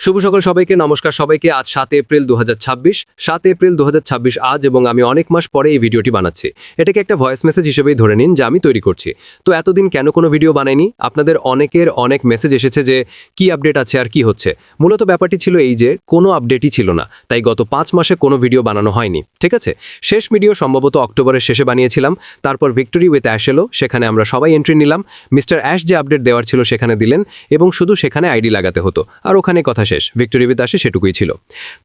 শুভ সকাল সবাইকে, নমস্কার সবাইকে। আজ 7 এপ্রিল 2026, 7 এপ্রিল 2026 আজ, এবং আমি অনেক মাস পরে এই ভিডিওটি বানাচ্ছি। এটাকে একটা ভয়েস মেসেজ হিসেবেই ধরে নিন যে আমি তৈরি করছি। তো এতদিন কেন কোনো ভিডিও বানাইনি? আপনাদের অনেকের অনেক মেসেজ এসেছে যে কি আপডেট আছে আর কি হচ্ছে। মূলত ব্যাপারটি ছিল এই যে কোনো আপডেটই ছিল না, তাই গত 5 মাসে কোনো ভিডিও বানানো হয়নি। ঠিক আছে, শেষ ভিডিও সম্ভবত অক্টোবরের শেষে বানিয়েছিলাম। তারপর ভিক্টোরি উইথ অ্যাশ এলো, সেখানে আমরা সবাই এন্ট্রি নিলাম। মিস্টার অ্যাশ যে আপডেট দেওয়ার ছিল সেখানে দিলেন, এবং শুধু সেখানে আইডি লাগাতে হতো, আর ওখানে কথা শেষ। ভিক্টোরি উইথ অ্যাশে সেটুকুই ছিল,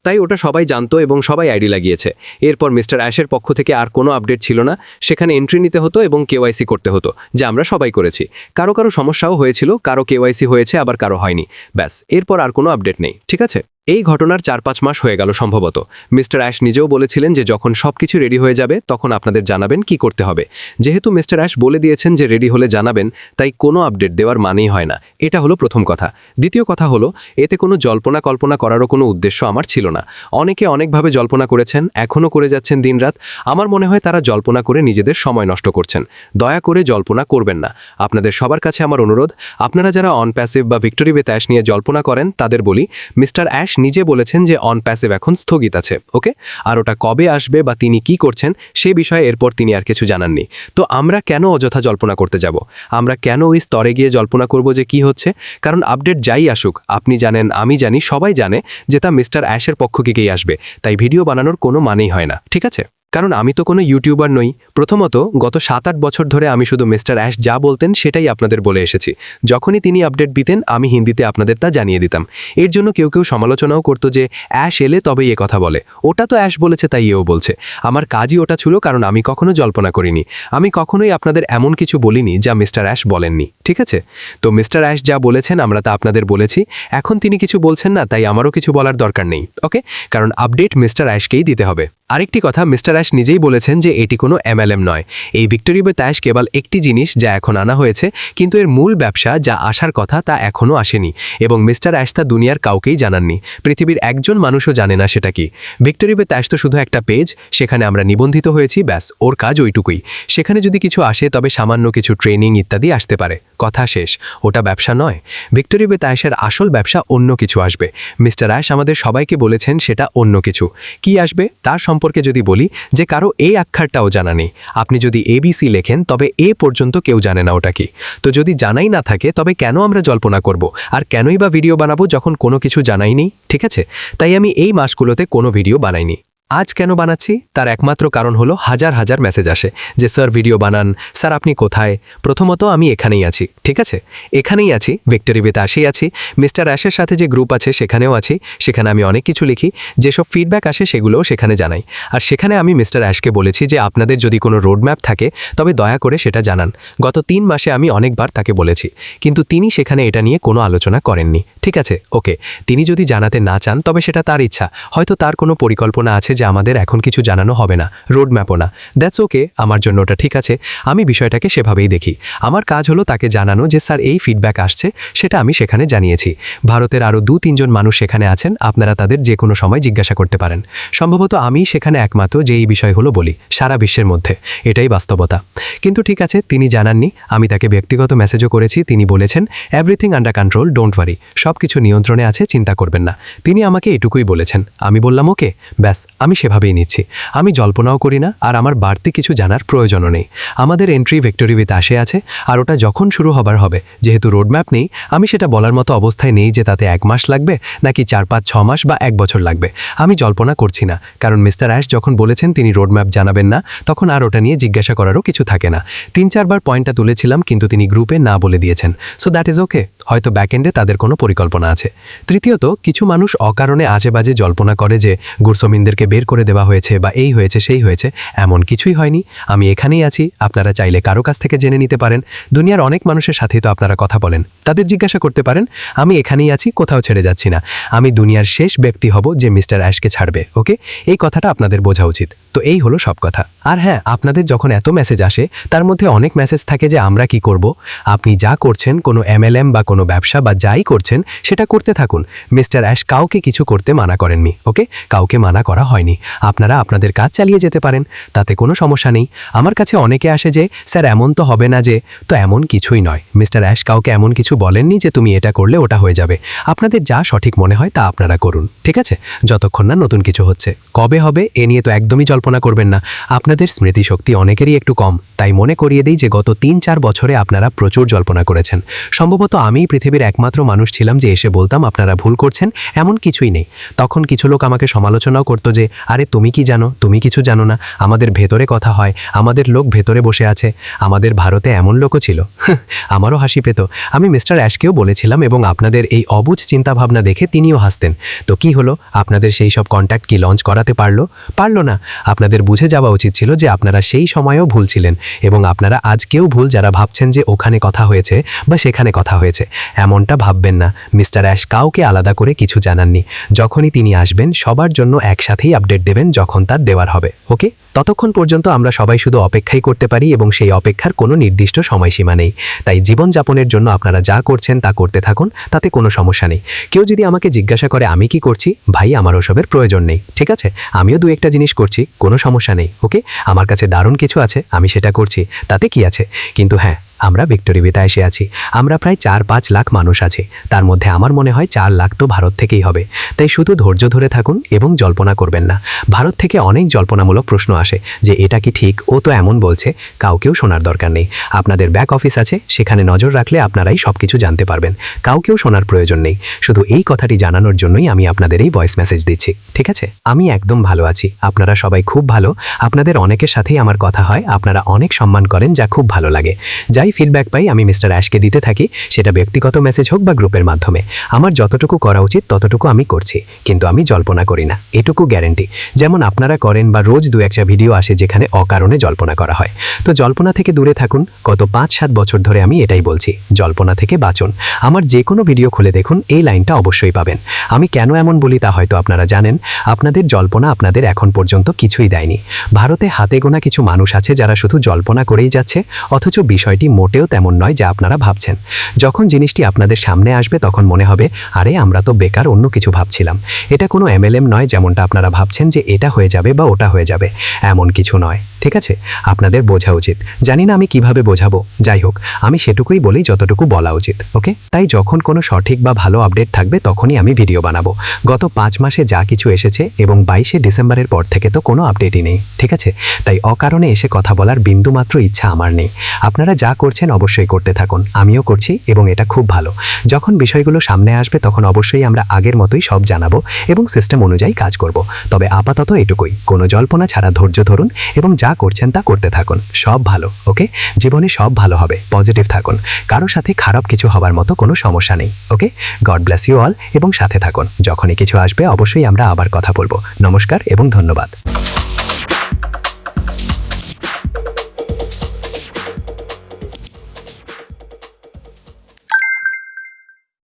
তাই ওটা সবাই জানতো এবং সবাই আইডি লাগিয়েছে। এরপর মিস্টার অ্যাশের পক্ষ থেকে আর কোনো আপডেট ছিল না, সেখানে এন্ট্রি নিতে হতো এবং কেওয়াইসি করতে হতো, যা আমরা সবাই করেছি। কারো কারো সমস্যাও হয়েছিল, কারো কেওয়াইসি হয়েছে আবার কারো হয়নি। ব্যাস, এরপর আর কোনো আপডেট নেই। ঠিক আছে, এই ঘটনার 4-5 মাস হয়ে গেল সম্ভবত। মিস্টার অ্যাশ নিজেও বলেছিলেন যে যখন সবকিছু রেডি হয়ে যাবে তখন আপনাদের জানাবেন কি করতে হবে। যেহেতু মিস্টার অ্যাশ বলে দিয়েছেন যে রেডি হলে জানাবেন, তাই কোনো আপডেট দেওয়ার মানেই হয় না। এটা হলো প্রথম কথা। দ্বিতীয় কথা হলো, এতে কোনো জল্পনা কল্পনা করারও কোনো উদ্দেশ্য আমার ছিল না। অনেকে অনেকভাবে জল্পনা করেছেন, এখনও করে যাচ্ছেন দিনরাত। আমার মনে হয় তারা জল্পনা করে নিজেদের সময় নষ্ট করছেন। দয়া করে জল্পনা করবেন না। আপনাদের সবার কাছে আমার অনুরোধ, আপনারা যারা অন প্যাসিভ বা ভিক্টোরি উইথ অ্যাশ নিয়ে জল্পনা করেন তাদের বলি, মিস্টার অ্যাশ নিজে বলেছেন যে অন প্যাসিভ এখন স্থগিত আছে, ওকে? আর ওটা কবে আসবে বা তিনি কি করছেন সে বিষয়ে এরপর তিনি আর কিছু জানাননি। তো আমরা কেন অযথা জল্পনা করতে যাব? আমরা কেন ওই স্তরে গিয়ে জল্পনা করব যে কি হচ্ছে? কারণ আপডেট যাই আসুক, আপনি জানেন, আমি জানি, সবাই জানে যে তা মিস্টার অ্যাশের পক্ষ থেকেই আসবে। তাই ভিডিও বানানোর কোনো মানেই হয় না। ঠিক আছে, কারণ আমি তো কোনো ইউটিউবার নই। প্রথমত, গত 7-8 বছর ধরে আমি শুধু মিস্টার অ্যাশ যা বলতেন সেটাই আপনাদের বলে এসেছি। যখনই তিনি আপডেট দিতেন আমি হিন্দিতে আপনাদের তা জানিয়ে দিতাম। এর জন্য কেউ কেউ সমালোচনাও করতো যে অ্যাশ এলে তবেই এ কথা বলে, ওটা তো অ্যাশ বলেছে তাই এও বলছে। আমার কাজই ওটা ছিল, কারণ আমি কখনো জল্পনা করিনি। আমি কখনোই আপনাদের এমন কিছু বলিনি যা মিস্টার অ্যাশ বলেননি। ঠিক আছে, তো মিস্টার অ্যাশ যা বলেছেন আমরা তা আপনাদের বলেছি। এখন তিনি কিছু বলছেন না, তাই আমারও কিছু বলার দরকার নেই, ওকে? কারণ আপডেট মিস্টার অ্যাশকেই দিতে হবে। আরেকটি কথা, মিস্টার অ্যাশ নিজেই বলেছেন যে এটি কোনো MLM নয়। এই ভিক্টোরি উইথ অ্যাশ কেবল একটি জিনিস যা এখন আনা হয়েছে, কিন্তু এর মূল ব্যবসা যা আসার কথা তা এখনও আসেনি, এবং মিস্টার অ্যাশ তা দুনিয়ার কাউকেই জানাননি। পৃথিবীর একজন মানুষও জানে না সেটা কি। ভিক্টোরি উইথ অ্যাশ তো শুধু একটা পেজ, সেখানে আমরা নিবন্ধিত হয়েছি, ব্যাস, ওর কাজ ওইটুকুই। সেখানে যদি কিছু আসে তবে সামান্য কিছু ট্রেনিং ইত্যাদি আসতে পারে, কথা শেষ। ওটা ব্যবসা নয়। ভিক্টোরি উইথ অ্যাশের আসল ব্যবসা অন্য কিছু আসবে। মিস্টার অ্যাশ আমাদের সবাইকে বলেছেন সেটা অন্য কিছু। কি আসবে তার সম্পর্কে যদি বলি, যে কারো এই আক্ষরটাও জানা নেই। আপনি যদি ABC লেখেন তবে এ পর্যন্ত কেউ জানে না ওটা কি। তো যদি জানাই না থাকে তবে কেন আমরা জল্পনা করব, আর কেনই বা ভিডিও বানাবো যখন কোনো কিছু জানাই নেই? ঠিক আছে, তাই আমি এই মাসগুলোতে কোনো ভিডিও বানাইনি। আজ কেন বানাচ্ছি তার একমাত্র কারণ হলো হাজার হাজার মেসেজ আসে যে স্যার ভিডিও বানান, স্যার আপনি কোথায়? প্রথমত আমি এখানেই আছি। ঠিক আছে, এখানেই আছি, ভিক্টোরি উইথ অ্যাশেই আছি। মিস্টার অ্যাশের সাথে যে গ্রুপ আছে সেখানেও আছি। সেখানে আমি অনেক কিছু লিখি, যেসব ফিডব্যাক আসে সেগুলোও সেখানে জানাই। আর সেখানে আমি মিস্টার অ্যাশকে বলেছি যে আপনাদের যদি কোনো রোডম্যাপ থাকে তবে দয়া করে সেটা জানান। গত 3 মাসে আমি অনেকবার তাকে বলেছি, কিন্তু তিনি সেখানে এটা নিয়ে কোনো আলোচনা করেননি। ঠিক আছে, ওকে, তিনি যদি জানাতে না চান তবে সেটা তার ইচ্ছা। হয়তো তার কোনো পরিকল্পনা আছে যে আমাদের এখন কিছু জানানো হবে না, রোডম্যাপও না। দ্যাটস ওকে, আমার জন্য ওটা ঠিক আছে। আমি বিষয়টাকে সেভাবেই দেখি। আমার কাজ হলো তাকে জানানো যে স্যার এই ফিডব্যাক আসছে, সেটা আমি সেখানে জানিয়েছি। ভারতের আরও 2-3 জন মানুষ সেখানে আছেন, আপনারা তাদের যে কোনো সময় জিজ্ঞাসা করতে পারেন। সম্ভবত আমি সেখানে একমাত্র যে এই বিষয়গুলো বলি সারা বিশ্বের মধ্যে, এটাই বাস্তবতা। কিন্তু ঠিক আছে, তিনি জানাননি। আমি তাকে ব্যক্তিগত মেসেজও করেছি, তিনি বলেছেন everything under control, don't worry, সব কিছু নিয়ন্ত্রণে আছে, চিন্তা করবেন না। তিনি আমাকে এটুকুই বলেছেন। আমি বললাম ওকে, ব্যাস, আমি সেভাবেই নিচ্ছি। আমি জল্পনাও করি না, আর আমার বাড়তি কিছু জানার প্রয়োজনও নেই। আমাদের এন্ট্রি ভিক্টোরি উইথ অ্যাশে আছে, আর ওটা যখন শুরু হবার হবে, যেহেতু রোডম্যাপ নেই, আমি সেটা বলার মতো অবস্থায় নেই যে তাতে 1 মাস লাগবে নাকি 4-5-6 মাস বা 1 বছর লাগবে। আমি জল্পনা করছি না, কারণ মিস্টার অ্যাশ যখন বলেছেন তিনি রোডম্যাপ জানাবেন না, তখন আর ওটা নিয়ে জিজ্ঞাসা করারও কিছু থাকে না। 3-4 বার পয়েন্টটা তুলেছিলাম, কিন্তু তিনি গ্রুপে না বলে দিয়েছেন। সো দ্যাট ইজ ওকে, হয়তো ব্যাকএন্ডে তাদের কোনো পরিকল্পনা আছে। তৃতীয়ত, কিছু মানুষ অকারণে আজেবাজে জল্পনা করে যে গুরসমিনদেরকে বের করে দেওয়া হয়েছে বা এই হয়েছে সেই হয়েছে। এমন কিছুই হয়নি। আমি এখানেই আছি, আপনারা চাইলে কারো কাছ থেকে জেনে নিতে পারেন। দুনিয়ার অনেক মানুষের সাথেই তো আপনারা কথা বলেন, তাদের জিজ্ঞাসা করতে পারেন। আমি এখানেই আছি, কোথাও ছেড়ে যাচ্ছি না। আমি দুনিয়ার শেষ ব্যক্তি হব যে মিস্টার অ্যাশকে ছাড়বে, ওকে? এই কথাটা আপনাদের বোঝা উচিত। তো এই হলো সব কথা। আর হ্যাঁ, আপনাদের যখন এত মেসেজ আসে তার মধ্যে অনেক মেসেজ থাকে যে আমরা কি করব। আপনি যা করছেন, কোনো MLM বা কোনো ব্যবসা বা যাই করছেন সেটা করতে থাকুন। মিস্টার অ্যাশ কাউকে কিছু করতে মানা করেননি, ওকে? কাউকে মানা করা হয়নি। হয়নি, আপনারা আপনাদের কাজ চালিয়ে যেতে পারেন, তাতে কোনো সমস্যা নেই। আমার কাছে অনেকে আসে যে স্যার এমন তো হবে না যে, তো এমন কিছুই নয়। মিস্টার অ্যাশ কাউকে এমন কিছু বলেননি যে তুমি এটা করলে ওটা হয়ে যাবে। আপনাদের যা সঠিক মনে হয় তা আপনারা করুন, ঠিক আছে? যতক্ষণ না নতুন কিছু হচ্ছে। কবে হবে এ নিয়ে তো একদমই জল্পনা করবেন না। আপনাদের স্মৃতিশক্তি অনেকেরই একটু কম, তাই মনে করিয়ে দিই যে গত 3-4 বছরে আপনারা প্রচুর জল্পনা করেছেন। সম্ভবত আমিই পৃথিবীর একমাত্র মানুষ ছিলাম যে এসে বলতাম আপনারা ভুল করছেন, এমন কিছুই নেই। তখন কিছু লোক আমাকে সমালোচনাও করতো যে আরে তুমি কি জানো, তুমি কিছু জানো না, আমাদের ভেতরে কথা হয়, আমাদের লোক ভেতরে বসে আছে। আমাদের ভারতে এমন লোকও ছিল। আমারও হাসি পেত। আমি মিস্টার অ্যাশকেও বলেছিলাম এবং আপনাদের এই অবুঝ চিন্তাভাবনা দেখে তিনিও হাসতেন। তো কি হলো, আপনাদের সেই সব কন্ট্যাক্ট কি লঞ্চ করাতে পারলো না? আপনাদের বুঝে যাওয়া উচিত ছিল যে আপনারা সেই সময়েও ভুল ছিলেন এবং আপনারা আজকেও ভুল যারা ভাবছেন যে ওখানে কথা হয়েছে বা সেখানে কথা হয়েছে। এমনটা ভাববেন না। মিস্টার অ্যাশ কাউকে আলাদা করে কিছু জানাননি। যখনই তিনি আসবেন সবার জন্য একসাথেই আপডেট দেবেন যখন তার দেওয়ার হবে, ওকে? ততক্ষণ পর্যন্ত আমরা সবাই শুধু অপেক্ষাই করতে পারি এবং সেই অপেক্ষার কোনো নির্দিষ্ট সময়সীমা নেই। তাই জীবনযাপনের জন্য আপনারা যা করছেন তা করতে থাকুন, তাতে কোনো সমস্যা নেই। কেউ যদি আমাকে জিজ্ঞাসা করে আমি কি করছি, ভাই আমার ওসবের প্রয়োজন নেই, ঠিক আছে? আমিও দু একটা জিনিস করছি, কোনো সমস্যা নেই, ওকে? আমার কাছে দারুণ কিছু আছে, আমি সেটা করছি, তাতে কি আছে? কিন্তু হ্যাঁ, আমরা ভিক্টোরি বেতে এসে আছি। আমরা প্রায় 4-5 লাখ মানুষ আছি, তার মধ্যে আমার মনে হয় 4 লাখ তো ভারত থেকেই হবে। তাই শুধু ধৈর্য ধরে থাকুন এবং জল্পনা করবেন না। ভারত থেকে অনেক জল্পনামূলক প্রশ্ন আসে যে এটা কি ঠিক, ও তো এমন বলছে। কাউকেও শোনার দরকার নেই। আপনাদের ব্যাক অফিস আছে, সেখানে নজর রাখলে আপনারাই সব কিছু জানতে পারবেন। কাউকেও শোনার প্রয়োজন নেই। শুধু এই কথাটি জানানোর জন্যই আমি আপনাদের এই ভয়েস মেসেজ দিচ্ছি, ঠিক আছে? আমি একদম ভালো আছি, আপনারা সবাই খুব ভালো। আপনাদের অনেকের সাথেই আমার কথা হয়, আপনারা অনেক সম্মান করেন, যা খুব ভালো লাগে। যাই ফিডব্যাক পাই আমি মিস্টার অ্যাশকে দিতে থাকি, সেটা ব্যক্তিগত মেসেজ হোক বা গ্রুপের মাধ্যমে। আমার যতটুকু করা উচিত ততটুকু আমি করছি, কিন্তু আমি জল্পনা করি না, এটুকু গ্যারেন্টি। যেমন আপনারা করেন বা রোজ 2-1টা ভিডিও আসে যেখানে অকারণে জল্পনা করা হয়। তো জল্পনা থেকে দূরে থাকুন। গত 5-7 বছর ধরে আমি এটাই বলছি, জল্পনা থেকে বাঁচুন। আমার যে কোনো ভিডিও খুলে দেখুন, এই লাইনটা অবশ্যই পাবেন। আমি কেন এমন বলি তা হয়তো আপনারা জানেন। আপনাদের জল্পনা আপনাদের এখন পর্যন্ত কিছুই দেয়নি। ভারতে হাতে গোনা কিছু মানুষ আছে যারা শুধু জল্পনা করেই যাচ্ছে, অথচ বিষয়টি মোটেও তেমন নয় যা আপনারা ভাবছেন। যখন জিনিসটি আপনাদের সামনে আসবে তখন মনে হবে আরে আমরা তো বেকার অন্য কিছু ভাবছিলাম। এটা কোনো MLM নয় যেমনটা আপনারা ভাবছেন যে এটা হয়ে যাবে বা ওটা হয়ে যাবে, এমন কিছু নয়, ঠিক আছে? আপনাদের বোঝা উচিত। জানি না আমি কিভাবে বোঝাবো, যাই হোক আমি সেটুকুই বলি যতটুকু বলা উচিত, ওকে? তাই যখন কোনো সঠিক বা ভালো আপডেট থাকবে তখনই আমি ভিডিও বানাবো। গত 5 মাসে যা কিছু এসেছে এবং 22শে ডিসেম্বরের পর থেকে তো কোনো আপডেটই নেই, ঠিক আছে? তাই অকারণে এসে কথা বলার বিন্দুমাত্র ইচ্ছা আমার নেই। আপনারা যা করছেন অবশ্যই করতে থাকুন, আমিও করছি এবং এটা খুব ভালো। যখন বিষয়গুলো সামনে আসবে তখন অবশ্যই আমরা আগের মতোই সব জানাবো এবং সিস্টেম অনুযায়ী কাজ করব। তবে আপাতত এটুকুই, কোনো জল্পনা ছাড়া ধৈর্য ধরুন এবং যা করছেন তা করতে থাকুন। সব ভালো, ওকে? জীবনে সব ভালো হবে, পজিটিভ থাকুন। কারো সাথে খারাপ কিছু হবার মতো কোনো সমস্যা নেই, ওকে? গড ব্লেস ইউ অল এবং সাথে থাকুন। যখনই কিছু আসবে অবশ্যই আমরা আবার কথা বলবো। নমস্কার এবং ধন্যবাদ।